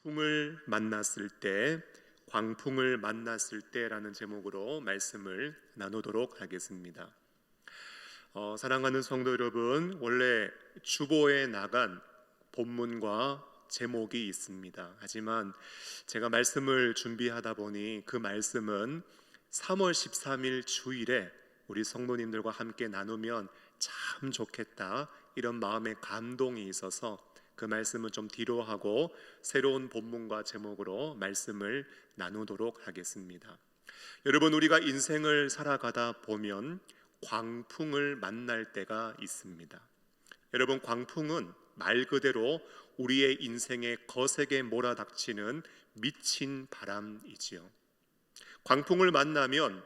광풍을 만났을 때, 광풍을 만났을 때라는 제목으로 말씀을 나누도록 하겠습니다. 사랑하는 성도 여러분, 원래 주보에 나간 본문과 제목이 있습니다. 하지만 제가 말씀을 준비하다 보니 그 말씀은 3월 13일 주일에 우리 성도님들과 함께 나누면 참 좋겠다, 이런 마음의 감동이 있어서 그 말씀은 좀 뒤로 하고 새로운 본문과 제목으로 말씀을 나누도록 하겠습니다. 여러분, 우리가 인생을 살아가다 보면 광풍을 만날 때가 있습니다. 여러분, 광풍은 말 그대로 우리의 인생에 거세게 몰아닥치는 미친 바람이지요. 광풍을 만나면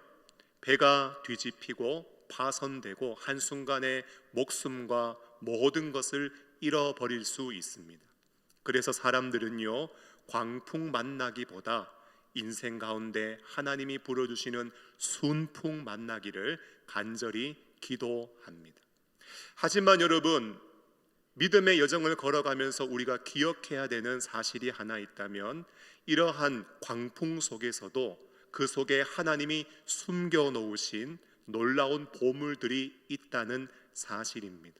배가 뒤집히고 파손되고 한순간에 목숨과 모든 것을 잃어버릴 수 있습니다. 그래서 사람들은요, 광풍 만나기보다 인생 가운데 하나님이 불어주시는 순풍 만나기를 간절히 기도합니다. 하지만 여러분, 믿음의 여정을 걸어가면서 우리가 기억해야 되는 사실이 하나 있다면, 이러한 광풍 속에서도 그 속에 하나님이 숨겨놓으신 놀라운 보물들이 있다는 사실입니다.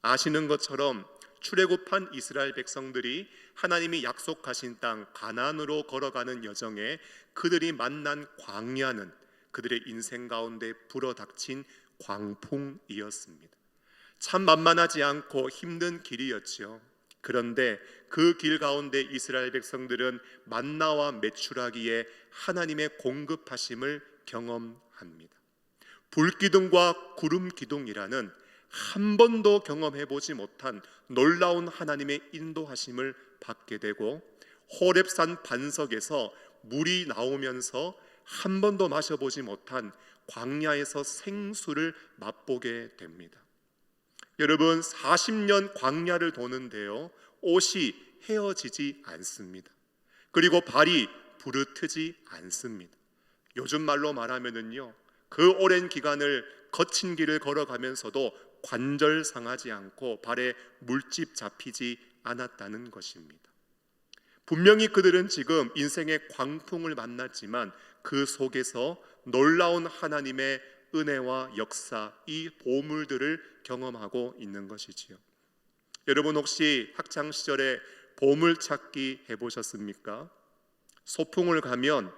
아시는 것처럼 출애굽한 이스라엘 백성들이 하나님이 약속하신 땅 가나안으로 걸어가는 여정에 그들이 만난 광야는 그들의 인생 가운데 불어닥친 광풍이었습니다. 참 만만하지 않고 힘든 길이었지요. 그런데 그 길 가운데 이스라엘 백성들은 만나와 메추라기에 하나님의 공급하심을 경험합니다. 불기둥과 구름기둥이라는 한 번도 경험해보지 못한 놀라운 하나님의 인도하심을 받게 되고, 호렙산 반석에서 물이 나오면서 한 번도 마셔보지 못한 광야에서 생수를 맛보게 됩니다. 여러분, 40년 광야를 도는데요, 옷이 헤어지지 않습니다. 그리고 발이 부르트지 않습니다. 요즘 말로 말하면은요, 그 오랜 기간을 거친 길을 걸어가면서도 관절 상하지 않고 발에 물집 잡히지 않았다는 것입니다. 분명히 그들은 지금 인생의 광풍을 만났지만 그 속에서 놀라운 하나님의 은혜와 역사, 이 보물들을 경험하고 있는 것이지요. 여러분, 혹시 학창 시절에 보물찾기 해보셨습니까? 소풍을 가면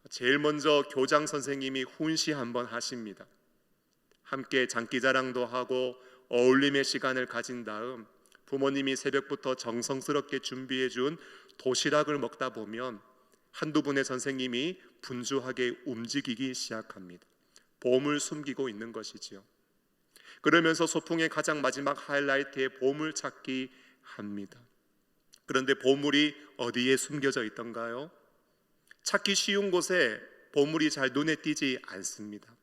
제일 먼저 교장 선생님이 훈시 한번 하십니다. 함께 장기자랑도 하고 어울림의 시간을 가진 다음 부모님이 새벽부터 정성스럽게 준비해 준 도시락을 먹다 보면 한두 분의 선생님이 분주하게 움직이기 시작합니다. 보물 숨기고 있는 것이지요. 그러면서 소풍의 가장 마지막 하이라이트에 보물 찾기 합니다. 그런데 보물이 어디에 숨겨져 있던가요? 찾기 쉬운 곳에 보물이 잘 눈에 띄지 않습니다.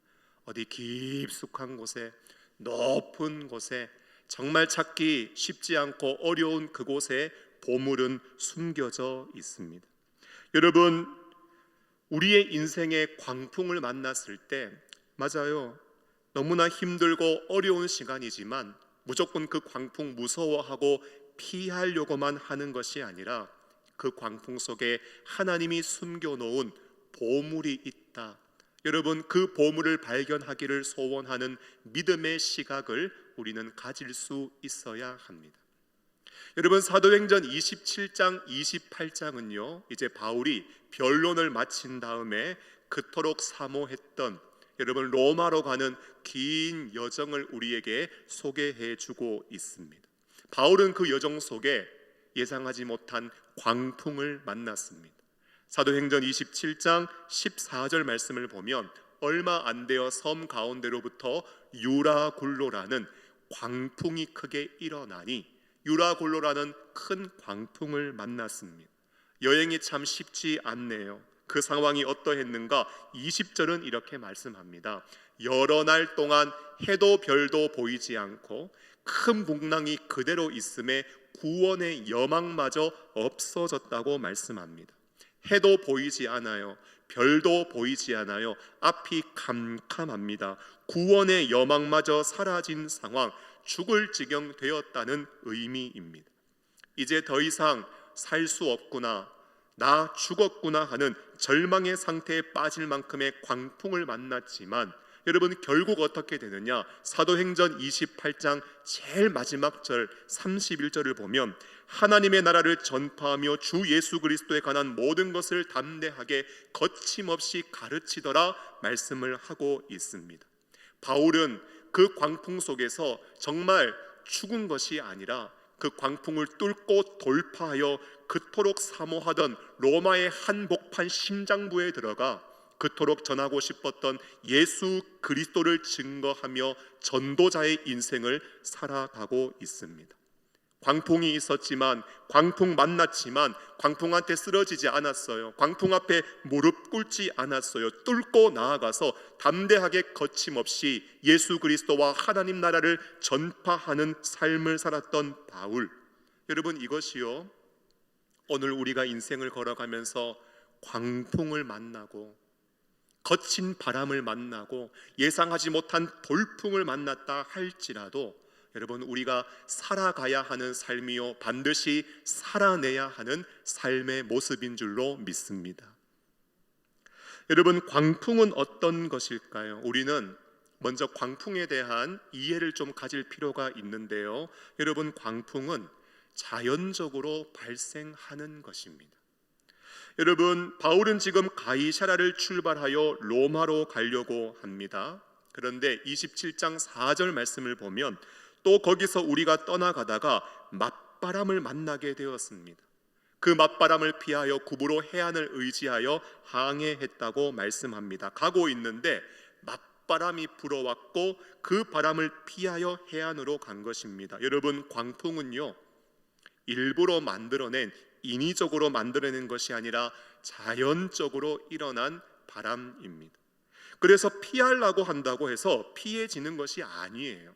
어디 깊숙한 곳에, 높은 곳에, 정말 찾기 쉽지 않고 어려운 그곳에 보물은 숨겨져 있습니다. 여러분, 우리의 인생의 광풍을 만났을 때, 맞아요, 너무나 힘들고 어려운 시간이지만 무조건 그 광풍 무서워하고 피하려고만 하는 것이 아니라 그 광풍 속에 하나님이 숨겨놓은 보물이 있다. 여러분, 그 보물을 발견하기를 소원하는 믿음의 시각을 우리는 가질 수 있어야 합니다. 여러분, 사도행전 27장, 28장은요, 이제 바울이 변론을 마친 다음에 그토록 사모했던, 여러분, 로마로 가는 긴 여정을 우리에게 소개해 주고 있습니다. 바울은 그 여정 속에 예상하지 못한 광풍을 만났습니다. 사도행전 27장 14절 말씀을 보면 얼마 안 되어 섬 가운데로부터 유라굴로라는 광풍이 크게 일어나니, 유라굴로라는 큰 광풍을 만났습니다. 여행이 참 쉽지 않네요. 그 상황이 어떠했는가? 20절은 이렇게 말씀합니다. 여러 날 동안 해도 별도 보이지 않고 큰 풍랑이 그대로 있음에 구원의 여망마저 없어졌다고 말씀합니다. 해도 보이지 않아요. 별도 보이지 않아요. 앞이 캄캄합니다. 구원의 여망마저 사라진 상황, 죽을 지경 되었다는 의미입니다. 이제 더 이상 살 수 없구나, 나 죽었구나 하는 절망의 상태에 빠질 만큼의 광풍을 만났지만 여러분 결국 어떻게 되느냐? 사도행전 28장 제일 마지막 절 31절을 보면 하나님의 나라를 전파하며 주 예수 그리스도에 관한 모든 것을 담대하게 거침없이 가르치더라 말씀을 하고 있습니다. 바울은 그 광풍 속에서 정말 죽은 것이 아니라 그 광풍을 뚫고 돌파하여 그토록 사모하던 로마의 한복판 심장부에 들어가 그토록 전하고 싶었던 예수 그리스도를 증거하며 전도자의 인생을 살아가고 있습니다. 광풍이 있었지만, 광풍 만났지만 광풍한테 쓰러지지 않았어요. 광풍 앞에 무릎 꿇지 않았어요. 뚫고 나아가서 담대하게 거침없이 예수 그리스도와 하나님 나라를 전파하는 삶을 살았던 바울. 여러분, 이것이요, 오늘 우리가 인생을 걸어가면서 광풍을 만나고 거친 바람을 만나고 예상하지 못한 돌풍을 만났다 할지라도 여러분, 우리가 살아가야 하는 삶이요, 반드시 살아내야 하는 삶의 모습인 줄로 믿습니다. 여러분, 광풍은 어떤 것일까요? 우리는 먼저 광풍에 대한 이해를 좀 가질 필요가 있는데요, 여러분, 광풍은 자연적으로 발생하는 것입니다. 여러분, 바울은 지금 가이사랴를 출발하여 로마로 가려고 합니다. 그런데 27장 4절 말씀을 보면 또 거기서 우리가 떠나가다가 맞바람을 만나게 되었습니다. 그 맞바람을 피하여 구부로 해안을 의지하여 항해했다고 말씀합니다. 가고 있는데 맞바람이 불어왔고 그 바람을 피하여 해안으로 간 것입니다. 여러분, 광풍은요, 일부러 만들어낸, 인위적으로 만들어낸 것이 아니라 자연적으로 일어난 바람입니다. 그래서 피하려고 한다고 해서 피해지는 것이 아니에요.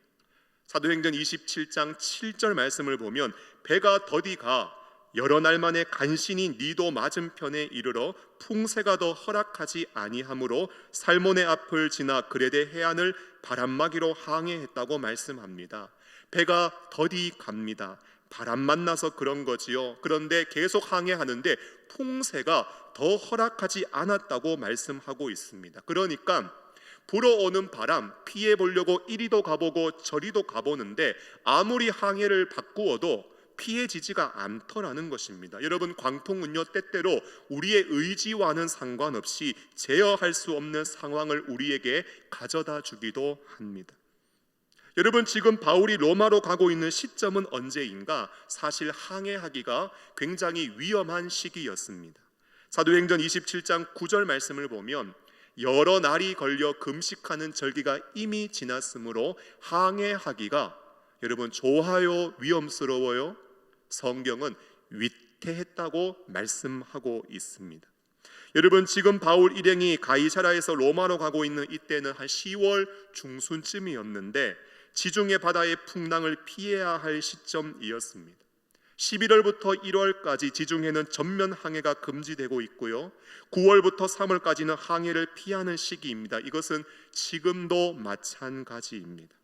사도행전 27장 7절 말씀을 보면 배가 더디가 여러 날 만에 간신히 니도 맞은편에 이르러 풍세가 더 허락하지 아니하므로 살모네 앞을 지나 그레데 해안을 바람막이로 항해했다고 말씀합니다. 배가 더디 갑니다. 바람 만나서 그런 거지요. 그런데 계속 항해하는데 풍세가 더 허락하지 않았다고 말씀하고 있습니다. 그러니까 불어오는 바람 피해 보려고 이리도 가보고 저리도 가보는데 아무리 항해를 바꾸어도 피해지지가 않더라는 것입니다. 여러분, 광풍은요, 때때로 우리의 의지와는 상관없이 제어할 수 없는 상황을 우리에게 가져다 주기도 합니다. 여러분, 지금 바울이 로마로 가고 있는 시점은 언제인가? 사실 항해하기가 굉장히 위험한 시기였습니다. 사도행전 27장 9절 말씀을 보면 여러 날이 걸려 금식하는 절기가 이미 지났으므로 항해하기가, 여러분, 좋아요, 위험스러워요? 성경은 위태했다고 말씀하고 있습니다. 여러분, 지금 바울 일행이 가이사랴에서 로마로 가고 있는 이때는 한 10월 중순쯤이었는데 지중해 바다의 풍랑을 피해야 할 시점이었습니다. 11월부터 1월까지 지중해는 전면 항해가 금지되고 있고요, 9월부터 3월까지는 항해를 피하는 시기입니다. 이것은 지금도 마찬가지입니다.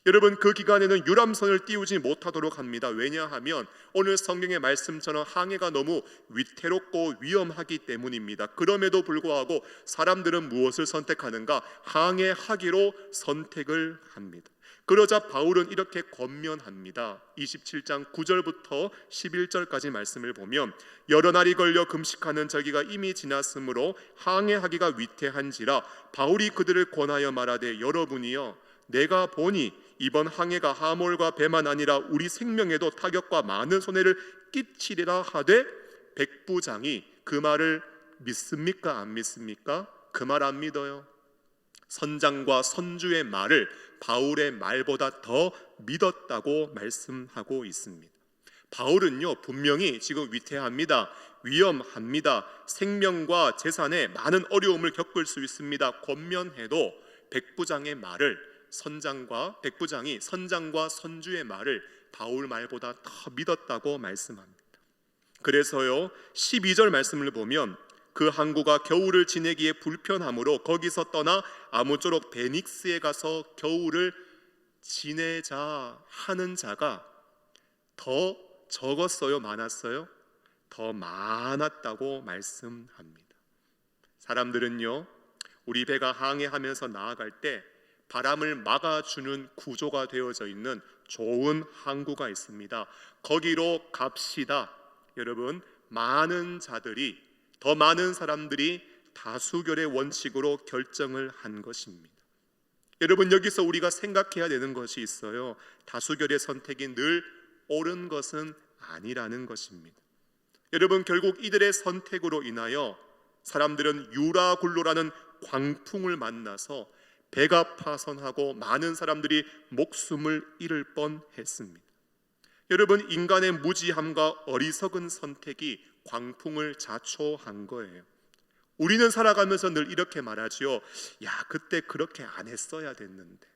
여러분, 그 기간에는 유람선을 띄우지 못하도록 합니다. 왜냐하면 오늘 성경의 말씀처럼 항해가 너무 위태롭고 위험하기 때문입니다. 그럼에도 불구하고 사람들은 무엇을 선택하는가? 항해하기로 선택을 합니다. 그러자 바울은 이렇게 권면합니다. 27장 9절부터 11절까지 말씀을 보면 여러 날이 걸려 금식하는 절기가 이미 지났으므로 항해하기가 위태한지라 바울이 그들을 권하여 말하되 여러분이여 내가 보니 이번 항해가 하몰과 배만 아니라 우리 생명에도 타격과 많은 손해를 끼치리라 하되 백부장이 그 말을 믿습니까? 안 믿습니까? 그 말 안 믿어요. 선장과 선주의 말을 바울의 말보다 더 믿었다고 말씀하고 있습니다. 바울은요, 분명히 지금 위태합니다. 위험합니다. 생명과 재산에 많은 어려움을 겪을 수 있습니다. 권면해도 백부장의 말을 백부장이 선장과 선주의 말을 바울 말보다 더 믿었다고 말씀합니다. 그래서요, 12절 말씀을 보면 그 항구가 겨울을 지내기에 불편하므로 거기서 떠나 아무쪼록 베닉스에 가서 겨울을 지내자 하는 자가 더 적었어요? 많았어요? 더 많았다고 말씀합니다. 사람들은요, 우리 배가 항해하면서 나아갈 때 바람을 막아주는 구조가 되어져 있는 좋은 항구가 있습니다. 거기로 갑시다. 여러분, 많은 자들이, 더 많은 사람들이 다수결의 원칙으로 결정을 한 것입니다. 여러분, 여기서 우리가 생각해야 되는 것이 있어요. 다수결의 선택이 늘 옳은 것은 아니라는 것입니다. 여러분, 결국 이들의 선택으로 인하여 사람들은 유라굴로라는 광풍을 만나서 배가 파손하고 많은 사람들이 목숨을 잃을 뻔했습니다. 여러분, 인간의 무지함과 어리석은 선택이 광풍을 자초한 거예요. 우리는 살아가면서 늘 이렇게 말하지요. 야, 그때 그렇게 안 했어야 됐는데,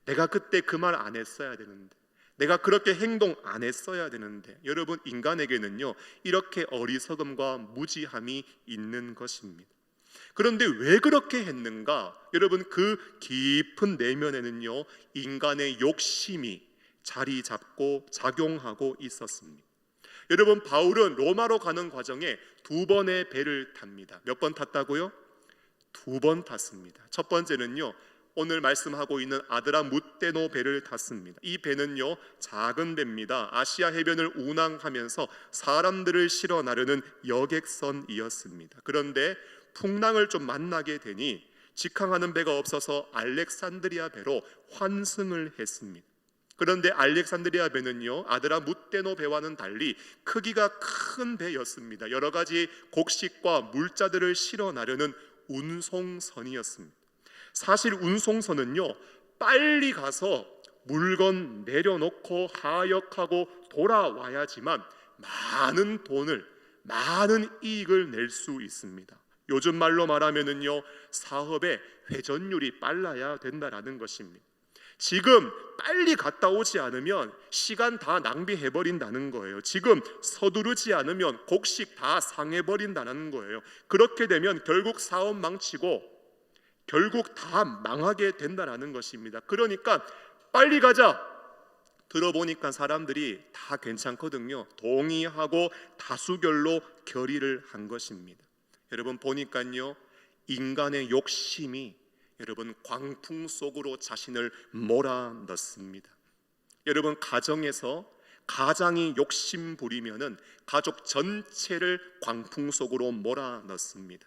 내가 그때 그 말 안 했어야 되는데, 내가 그렇게 행동 안 했어야 되는데. 여러분, 인간에게는요, 이렇게 어리석음과 무지함이 있는 것입니다. 그런데 왜 그렇게 했는가? 여러분, 그 깊은 내면에는요, 인간의 욕심이 자리 잡고 작용하고 있었습니다. 여러분, 바울은 로마로 가는 과정에 2번의 배를 탑니다. 몇 번 탔다고요? 2번 탔습니다. 첫 번째는요, 오늘 말씀하고 있는 아드라무떼노 배를 탔습니다. 이 배는요, 작은 배입니다. 아시아 해변을 운항하면서 사람들을 실어 나르는 여객선이었습니다. 그런데 풍랑을 좀 만나게 되니 직항하는 배가 없어서 알렉산드리아 배로 환승을 했습니다. 그런데 알렉산드리아 배는요, 아드라무떼노 배와는 달리 크기가 큰 배였습니다. 여러 가지 곡식과 물자들을 실어 나르는 운송선이었습니다. 사실 운송선은요, 빨리 가서 물건 내려놓고 하역하고 돌아와야지만 많은 돈을, 많은 이익을 낼 수 있습니다. 요즘 말로 말하면은요, 사업의 회전율이 빨라야 된다라는 것입니다. 지금 빨리 갔다 오지 않으면 시간 다 낭비해버린다는 거예요. 지금 서두르지 않으면 곡식 다 상해버린다는 거예요. 그렇게 되면 결국 사업 망치고 결국 다 망하게 된다는 것입니다. 그러니까 빨리 가자. 들어보니까 사람들이 다 괜찮거든요. 동의하고 다수결로 결의를 한 것입니다. 여러분, 보니까요, 인간의 욕심이 여러분 광풍 속으로 자신을 몰아넣습니다. 여러분, 가정에서 가장이 욕심 부리면은 가족 전체를 광풍 속으로 몰아넣습니다.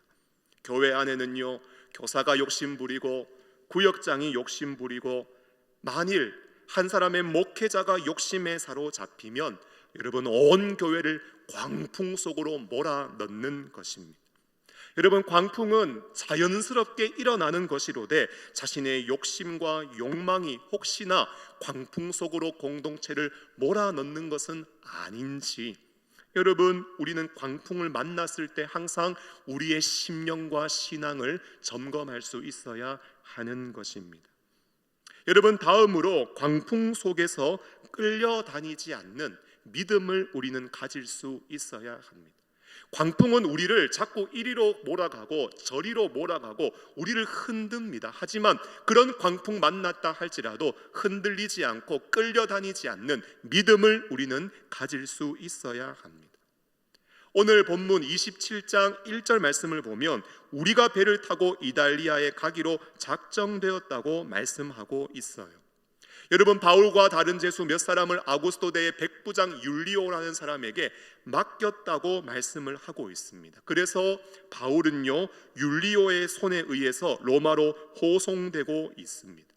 교회 안에는요, 교사가 욕심 부리고 구역장이 욕심 부리고 만일 한 사람의 목회자가 욕심에 사로잡히면 여러분, 온 교회를 광풍 속으로 몰아넣는 것입니다. 여러분, 광풍은 자연스럽게 일어나는 것이로되 자신의 욕심과 욕망이 혹시나 광풍 속으로 공동체를 몰아넣는 것은 아닌지, 여러분, 우리는 광풍을 만났을 때 항상 우리의 심령과 신앙을 점검할 수 있어야 하는 것입니다. 여러분, 다음으로 광풍 속에서 끌려다니지 않는 믿음을 우리는 가질 수 있어야 합니다. 광풍은 우리를 자꾸 이리로 몰아가고 저리로 몰아가고 우리를 흔듭니다. 하지만 그런 광풍 만났다 할지라도 흔들리지 않고 끌려다니지 않는 믿음을 우리는 가질 수 있어야 합니다. 오늘 본문 27장 1절 말씀을 보면 우리가 배를 타고 이달리아에 가기로 작정되었다고 말씀하고 있어요. 여러분, 바울과 다른 제수 몇 사람을 아구스토대의 백부장 율리오라는 사람에게 맡겼다고 말씀을 하고 있습니다. 그래서 바울은요, 율리오의 손에 의해서 로마로 호송되고 있습니다.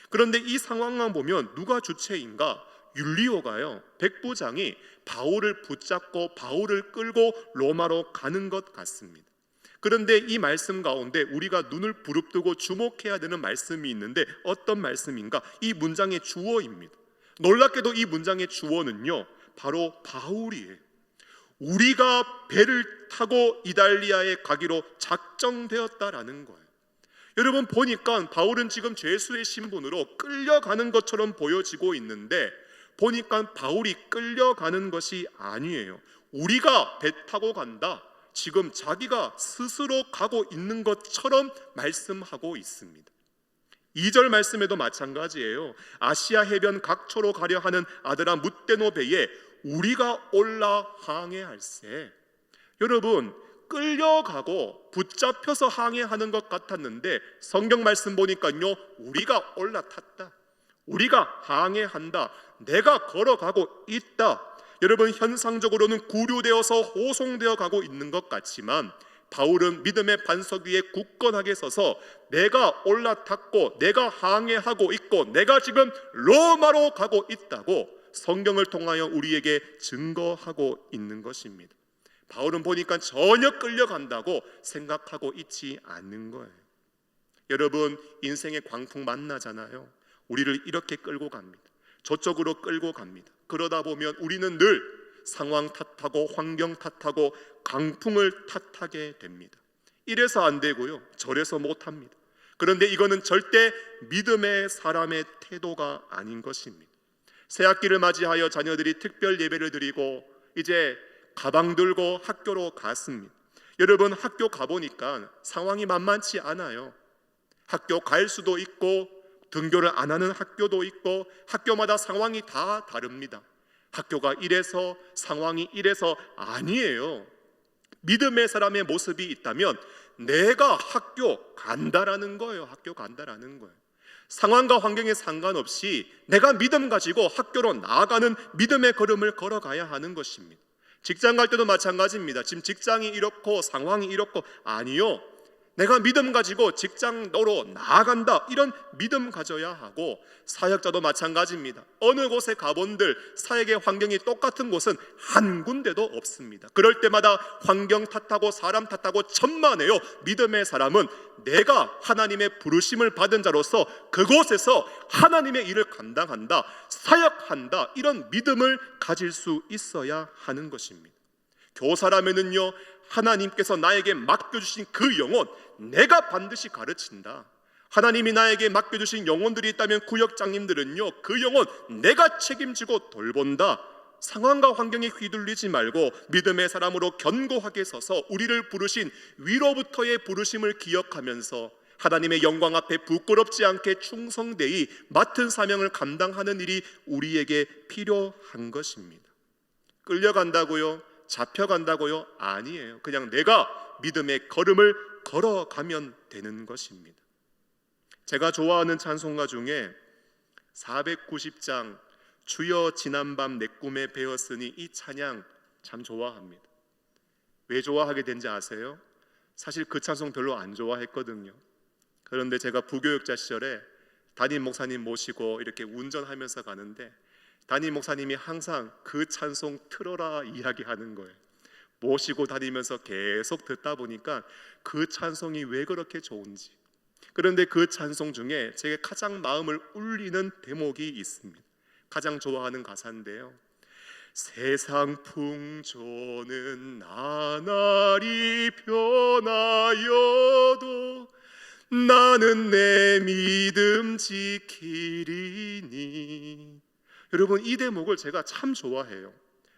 그런데 이 상황만 보면 누가 주체인가? 율리오가요, 백부장이 바울을 붙잡고 바울을 끌고 로마로 가는 것 같습니다. 그런데 이 말씀 가운데 우리가 눈을 부릅뜨고 주목해야 되는 말씀이 있는데 어떤 말씀인가? 이 문장의 주어입니다. 놀랍게도 이 문장의 주어는요, 바로 바울이에요. 우리가 배를 타고 이달리아에 가기로 작정되었다라는 거예요. 여러분, 보니까 바울은 지금 죄수의 신분으로 끌려가는 것처럼 보여지고 있는데 보니까 바울이 끌려가는 것이 아니에요. 우리가 배 타고 간다, 지금 자기가 스스로 가고 있는 것처럼 말씀하고 있습니다. 2절 말씀에도 마찬가지예요. 아시아 해변 각초로 가려 하는 아드라무떼노 배에 우리가 올라 항해할세. 여러분, 끌려가고 붙잡혀서 항해하는 것 같았는데 성경 말씀 보니까요, 우리가 올라탔다, 우리가 항해한다, 내가 걸어가고 있다. 여러분, 현상적으로는 구류되어서 호송되어 가고 있는 것 같지만 바울은 믿음의 반석 위에 굳건하게 서서 내가 올라탔고 내가 항해하고 있고 내가 지금 로마로 가고 있다고 성경을 통하여 우리에게 증거하고 있는 것입니다. 바울은 보니까 전혀 끌려간다고 생각하고 있지 않는 거예요. 여러분, 인생의 광풍 만나잖아요. 우리를 이렇게 끌고 갑니다. 저쪽으로 끌고 갑니다. 그러다 보면 우리는 늘 상황 탓하고 환경 탓하고 강풍을 탓하게 됩니다. 이래서 안 되고요, 저래서 못합니다. 그런데 이거는 절대 믿음의 사람의 태도가 아닌 것입니다. 새학기를 맞이하여 자녀들이 특별 예배를 드리고 이제 가방 들고 학교로 갔습니다. 여러분, 학교 가보니까 상황이 만만치 않아요. 학교 갈 수도 있고 등교를 안 하는 학교도 있고 학교마다 상황이 다 다릅니다. 학교가 이래서 상황이 이래서 아니에요. 믿음의 사람의 모습이 있다면 내가 학교 간다라는 거예요. 학교 간다라는 거예요. 상황과 환경에 상관없이 내가 믿음 가지고 학교로 나아가는 믿음의 걸음을 걸어가야 하는 것입니다. 직장 갈 때도 마찬가지입니다. 지금 직장이 이렇고 상황이 이렇고 아니요, 내가 믿음 가지고 직장으로 나아간다, 이런 믿음 가져야 하고, 사역자도 마찬가지입니다. 어느 곳에 가본들 사역의 환경이 똑같은 곳은 한 군데도 없습니다. 그럴 때마다 환경 탓하고 사람 탓하고 천만에요. 믿음의 사람은 내가 하나님의 부르심을 받은 자로서 그곳에서 하나님의 일을 감당한다, 사역한다, 이런 믿음을 가질 수 있어야 하는 것입니다. 교사라면은요, 하나님께서 나에게 맡겨주신 그 영혼 내가 반드시 가르친다. 하나님이 나에게 맡겨주신 영혼들이 있다면 구역장님들은요, 그 영혼 내가 책임지고 돌본다. 상황과 환경에 휘둘리지 말고 믿음의 사람으로 견고하게 서서 우리를 부르신 위로부터의 부르심을 기억하면서 하나님의 영광 앞에 부끄럽지 않게 충성되이 맡은 사명을 감당하는 일이 우리에게 필요한 것입니다. 끌려간다고요? 잡혀간다고요? 아니에요. 그냥 내가 믿음의 걸음을 걸어가면 되는 것입니다. 제가 좋아하는 찬송가 중에 490장 주여 지난밤 내 꿈에 배었으니, 이 찬양 참 좋아합니다. 왜 좋아하게 된지 아세요? 사실 그 찬송 별로 안 좋아했거든요. 그런데 제가 부교육자 시절에 담임 목사님 모시고 이렇게 운전하면서 가는데 담임 목사님이 항상 그 찬송 틀어라 이야기하는 거예요. 모시고 다니면서 계속 듣다 보니까 그 찬송이 왜 그렇게 좋은지. 그런데 그 찬송 중에 제게 가장 마음을 울리는 대목이 있습니다. 가장 좋아하는 가사인데요, 세상 풍조는 나날이 변하여도 나는 내 믿음 지키리니. 여러분, 이 대목을 제가 참 좋아해요.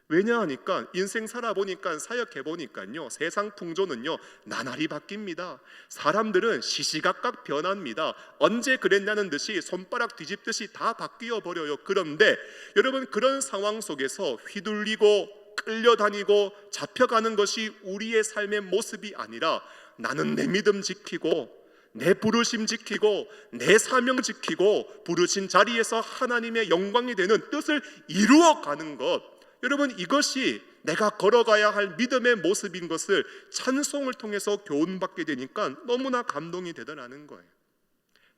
왜냐하니까 인생 살아보니까, 사역해보니까요, 세상 풍조는요 나날이 바뀝니다. 사람들은 시시각각 변합니다. 언제 그랬냐는 듯이 손바닥 뒤집듯이 다 바뀌어 버려요. 그런데 여러분, 그런 상황 속에서 휘둘리고 끌려다니고 잡혀가는 것이 우리의 삶의 모습이 아니라, 나는 내 믿음 지키고 내 부르심 지키고 내 사명 지키고 부르신 자리에서 하나님의 영광이 되는 뜻을 이루어가는 것, 여러분, 이것이 내가 걸어가야 할 믿음의 모습인 것을 찬송을 통해서 교훈받게 되니까 너무나 감동이 되더라는 거예요.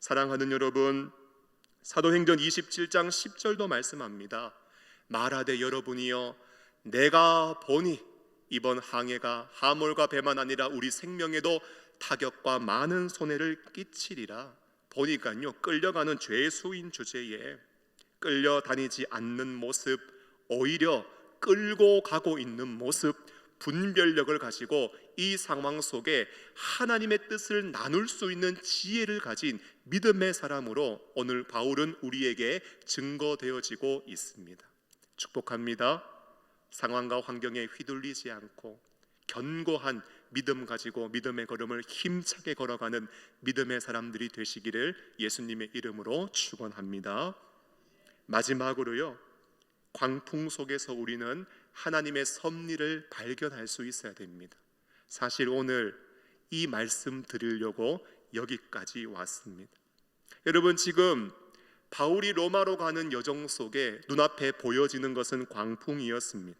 사랑하는 여러분, 사도행전 27장 10절도 말씀합니다. 말하되 여러분이여 내가 보니 이번 항해가 하물과 배만 아니라 우리 생명에도 타격과 많은 손해를 끼치리라. 보니까요, 끌려가는 죄수인 주제에 끌려다니지 않는 모습, 오히려 끌고 가고 있는 모습, 분별력을 가지고 이 상황 속에 하나님의 뜻을 나눌 수 있는 지혜를 가진 믿음의 사람으로 오늘 바울은 우리에게 증거되어지고 있습니다. 축복합니다. 상황과 환경에 휘둘리지 않고 견고한 믿음 가지고 믿음의 걸음을 힘차게 걸어가는 믿음의 사람들이 되시기를 예수님의 이름으로 축원합니다. 마지막으로요, 광풍 속에서 우리는 하나님의 섭리를 발견할 수 있어야 됩니다. 사실 오늘 이 말씀 드리려고 여기까지 왔습니다. 여러분, 지금 바울이 로마로 가는 여정 속에 눈앞에 보여지는 것은 광풍이었습니다.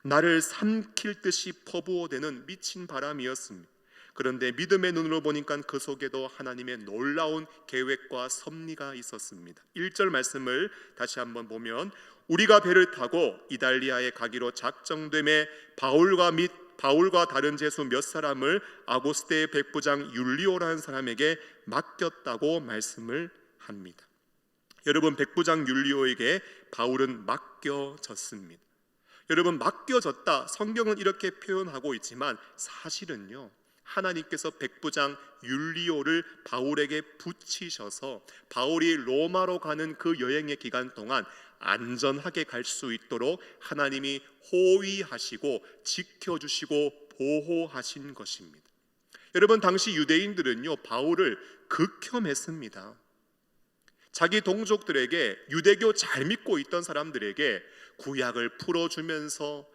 나를 삼킬 듯이 퍼부어대는 미친 바람이었습니다. 그런데 믿음의 눈으로 보니까 그 속에도 하나님의 놀라운 계획과 섭리가 있었습니다. 1절 말씀을 다시 한번 보면, 우리가 배를 타고 이달리아에 가기로 작정됨에 바울과 다른 제수 몇 사람을 아고스테의 백부장 율리오라는 사람에게 맡겼다고 말씀을 합니다. 여러분, 백부장 율리오에게 바울은 맡겨졌습니다. 여러분, 맡겨졌다, 성경은 이렇게 표현하고 있지만 사실은요, 하나님께서 백부장 율리오를 바울에게 붙이셔서 바울이 로마로 가는 그 여행의 기간 동안 안전하게 갈 수 있도록 하나님이 호위하시고 지켜주시고 보호하신 것입니다. 여러분, 당시 유대인들은요, 바울을 극혐했습니다. 자기 동족들에게, 유대교 잘 믿고 있던 사람들에게 구약을 풀어주면서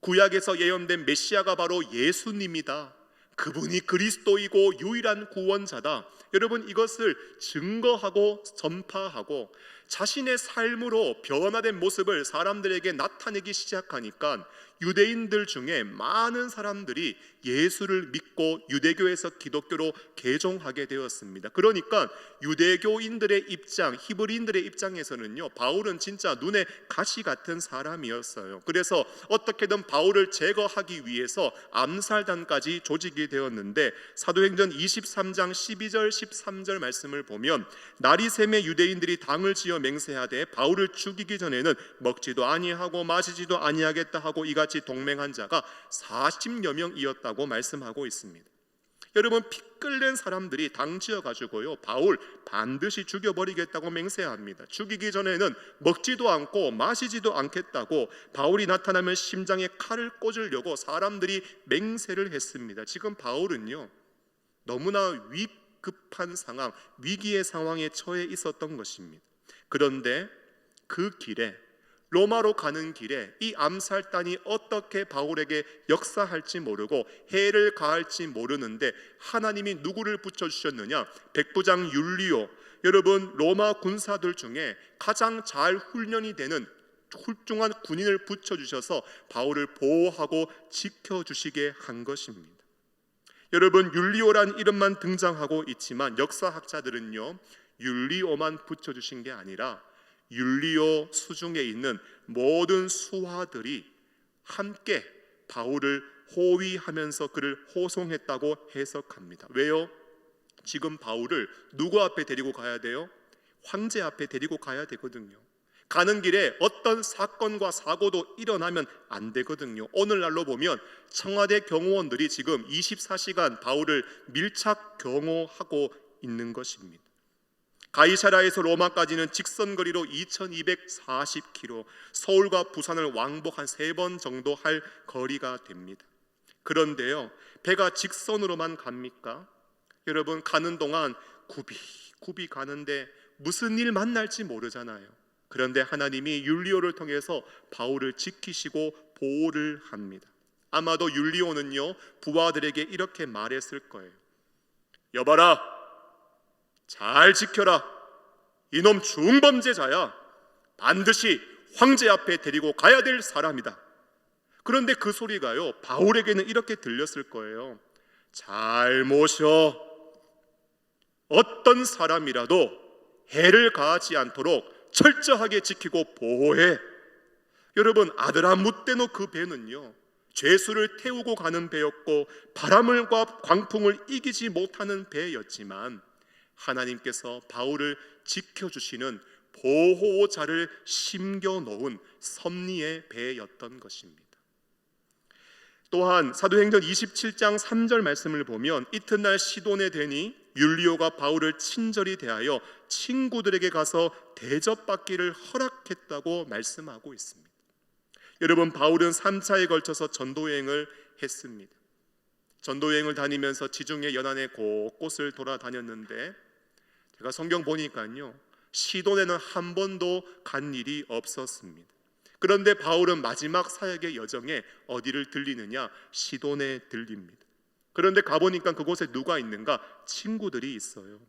구약에서 예언된 메시아가 바로 예수님이다, 그분이 그리스도이고 유일한 구원자다, 여러분, 이것을 증거하고 전파하고 자신의 삶으로 변화된 모습을 사람들에게 나타내기 시작하니까 유대인들 중에 많은 사람들이 예수를 믿고 유대교에서 기독교로 개종하게 되었습니다. 그러니까 유대교인들의 입장, 히브리인들의 입장에서는요, 바울은 진짜 눈에 가시 같은 사람이었어요. 그래서 어떻게든 바울을 제거하기 위해서 암살단까지 조직이 되었는데, 사도행전 23장 12절 13절 말씀을 보면, 날이 새매 유대인들이 당을 지어 맹세하되 바울을 죽이기 전에는 먹지도 아니하고 마시지도 아니하겠다 하고 이같이 동맹한 자가 40여 명이었다고 말씀하고 있습니다. 여러분, 피 끓는 사람들이 당 지어가지고요, 바울 반드시 죽여버리겠다고 맹세합니다. 죽이기 전에는 먹지도 않고 마시지도 않겠다고, 바울이 나타나면 심장에 칼을 꽂으려고 사람들이 맹세를 했습니다. 지금 바울은요, 너무나 위급한 상황, 위기의 상황에 처해 있었던 것입니다. 그런데 그 길에, 로마로 가는 길에 이 암살단이 어떻게 바울에게 역사할지 모르고 해를 가할지 모르는데 하나님이 누구를 붙여주셨느냐? 백부장 율리오. 여러분, 로마 군사들 중에 가장 잘 훈련이 되는 훌륭한 군인을 붙여주셔서 바울을 보호하고 지켜주시게 한 것입니다. 여러분, 율리오란 이름만 등장하고 있지만 역사학자들은요, 율리오만 붙여주신 게 아니라 율리오 수중에 있는 모든 수하들이 함께 바울을 호위하면서 그를 호송했다고 해석합니다. 왜요? 지금 바울을 누구 앞에 데리고 가야 돼요? 황제 앞에 데리고 가야 되거든요. 가는 길에 어떤 사건과 사고도 일어나면 안 되거든요. 오늘날로 보면 청와대 경호원들이 지금 24시간 바울을 밀착 경호하고 있는 것입니다. 가이사라에서 로마까지는 직선거리로 2240km, 서울과 부산을 왕복 한 3번 정도 할 거리가 됩니다. 그런데요, 배가 직선으로만 갑니까? 여러분, 가는 동안 굽이 가는데 무슨 일 만날지 모르잖아요. 그런데 하나님이 율리오를 통해서 바울을 지키시고 보호를 합니다. 아마도 율리오는요, 부하들에게 이렇게 말했을 거예요. 여봐라, 잘 지켜라. 이놈 중범죄자야. 반드시 황제 앞에 데리고 가야 될 사람이다. 그런데 그 소리가요, 바울에게는 이렇게 들렸을 거예요. 잘 모셔. 어떤 사람이라도 해를 가하지 않도록 철저하게 지키고 보호해. 여러분, 아드라무떼노 그 배는요, 죄수를 태우고 가는 배였고 바람과 광풍을 이기지 못하는 배였지만 하나님께서 바울을 지켜주시는 보호자를 심겨놓은 섭리의 배였던 것입니다. 또한 사도행전 27장 3절 말씀을 보면, 이튿날 시돈에 되니 율리오가 바울을 친절히 대하여 친구들에게 가서 대접받기를 허락했다고 말씀하고 있습니다. 여러분, 바울은 3차에 걸쳐서 전도여행을 했습니다. 전도여행을 다니면서 지중해 연안의 곳곳을 돌아다녔는데, 제가 성경 보니까요, 시돈에는 한 번도 간 일이 없었습니다. 그런데 바울은 마지막 사역의 여정에 어디를 들리느냐? 시돈에 들립니다. 그런데 가보니까 그곳에 누가 있는가? 친구들이 있어요.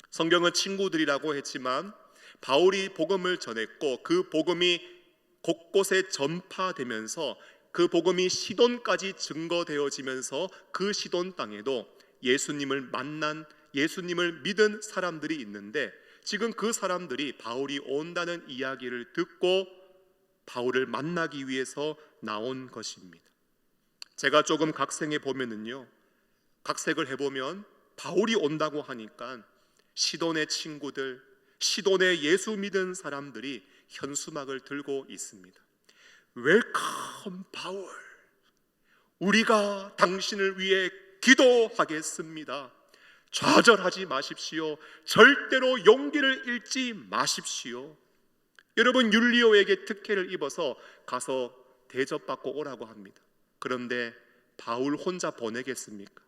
성경은 친구들이라고 했지만 바울이 복음을 전했고 그 복음이 곳곳에 전파되면서 그 복음이 시돈까지 증거되어지면서 그 시돈 땅에도 예수님을 만난, 예수님을 믿은 사람들이 있는데 지금 그 사람들이 바울이 온다는 이야기를 듣고 바울을 만나기 위해서 나온 것입니다. 제가 조금 각색해 보면은요, 각색을 해보면 바울이 온다고 하니까 시돈의 친구들, 시돈의 예수 믿은 사람들이 현수막을 들고 있습니다. 웰컴 바울, 우리가 당신을 위해 기도하겠습니다. 좌절하지 마십시오. 절대로 용기를 잃지 마십시오. 여러분, 율리오에게 특혜를 입어서 가서 대접받고 오라고 합니다. 그런데 바울 혼자 보내겠습니까?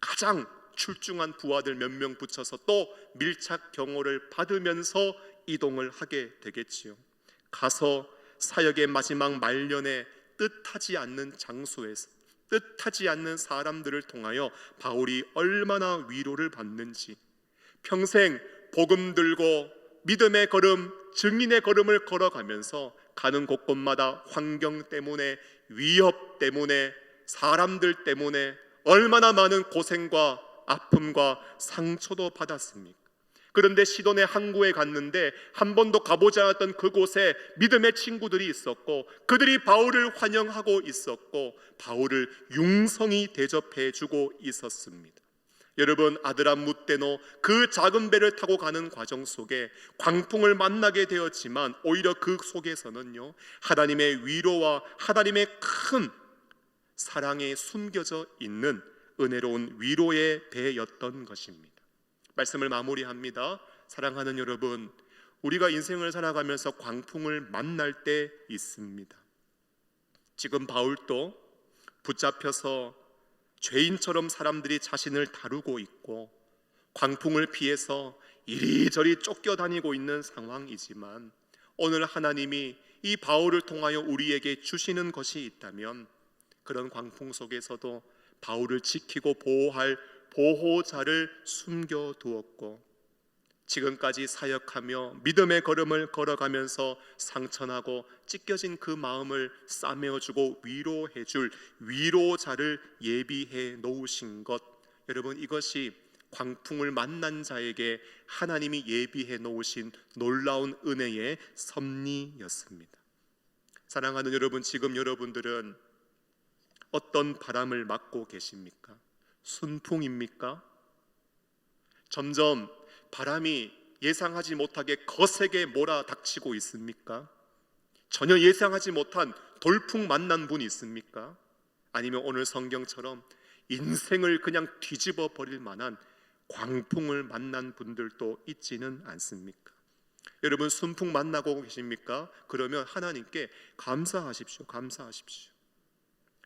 가장 출중한 부하들 몇 명 붙여서 또 밀착 경호를 받으면서 이동을 하게 되겠지요. 가서 사역의 마지막 말년에 뜻하지 않는 장소에서 뜻하지 않는 사람들을 통하여 바울이 얼마나 위로를 받는지, 평생 복음 들고 믿음의 걸음, 증인의 걸음을 걸어가면서 가는 곳곳마다 환경 때문에, 위협 때문에, 사람들 때문에 얼마나 많은 고생과 아픔과 상처도 받았습니까? 그런데 시돈의 항구에 갔는데 한 번도 가보지 않았던 그곳에 믿음의 친구들이 있었고 그들이 바울을 환영하고 있었고 바울을 융성히 대접해주고 있었습니다. 여러분, 아드람무떼노 그 작은 배를 타고 가는 과정 속에 광풍을 만나게 되었지만 오히려 그 속에서는요, 하나님의 위로와 하나님의 큰 사랑에 숨겨져 있는 은혜로운 위로의 배였던 것입니다. 말씀을 마무리합니다. 사랑하는 여러분, 우리가 인생을 살아가면서 광풍을 만날 때 있습니다. 지금 바울도 붙잡혀서 죄인처럼 사람들이 자신을 다루고 있고 광풍을 피해서 이리저리 쫓겨다니고 있는 상황이지만 오늘 하나님이 이 바울을 통하여 우리에게 주시는 것이 있다면 그런 광풍 속에서도 바울을 지키고 보호할 보호자를 숨겨두었고 지금까지 사역하며 믿음의 걸음을 걸어가면서 상처나고 찢겨진 그 마음을 싸매어주고 위로해줄 위로자를 예비해 놓으신 것, 여러분, 이것이 광풍을 만난 자에게 하나님이 예비해 놓으신 놀라운 은혜의 섭리였습니다. 사랑하는 여러분, 지금 여러분들은 어떤 바람을 맞고 계십니까? 순풍입니까? 점점 바람이 예상하지 못하게 거세게 몰아닥치고 있습니까? 전혀 예상하지 못한 돌풍 만난 분이 있습니까? 아니면 오늘 성경처럼 인생을 그냥 뒤집어 버릴 만한 광풍을 만난 분들도 있지는 않습니까? 여러분, 순풍 만나고 계십니까? 그러면 하나님께 감사하십시오. 감사하십시오.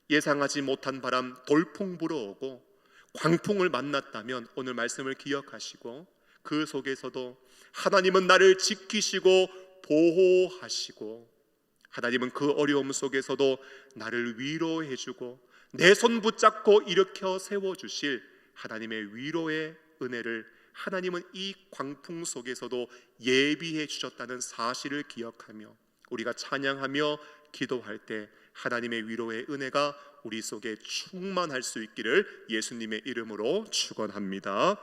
예상하지 못한 바람, 돌풍 불어오고 광풍을 만났다면 오늘 말씀을 기억하시고 그 속에서도 하나님은 나를 지키시고 보호하시고 하나님은 그 어려움 속에서도 나를 위로해주고 내 손 붙잡고 일으켜 세워주실 하나님의 위로의 은혜를 하나님은 이 광풍 속에서도 예비해 주셨다는 사실을 기억하며 우리가 찬양하며 기도할 때 하나님의 위로의 은혜가 우리 속에 충만할 수 있기를 예수님의 이름으로 축원합니다.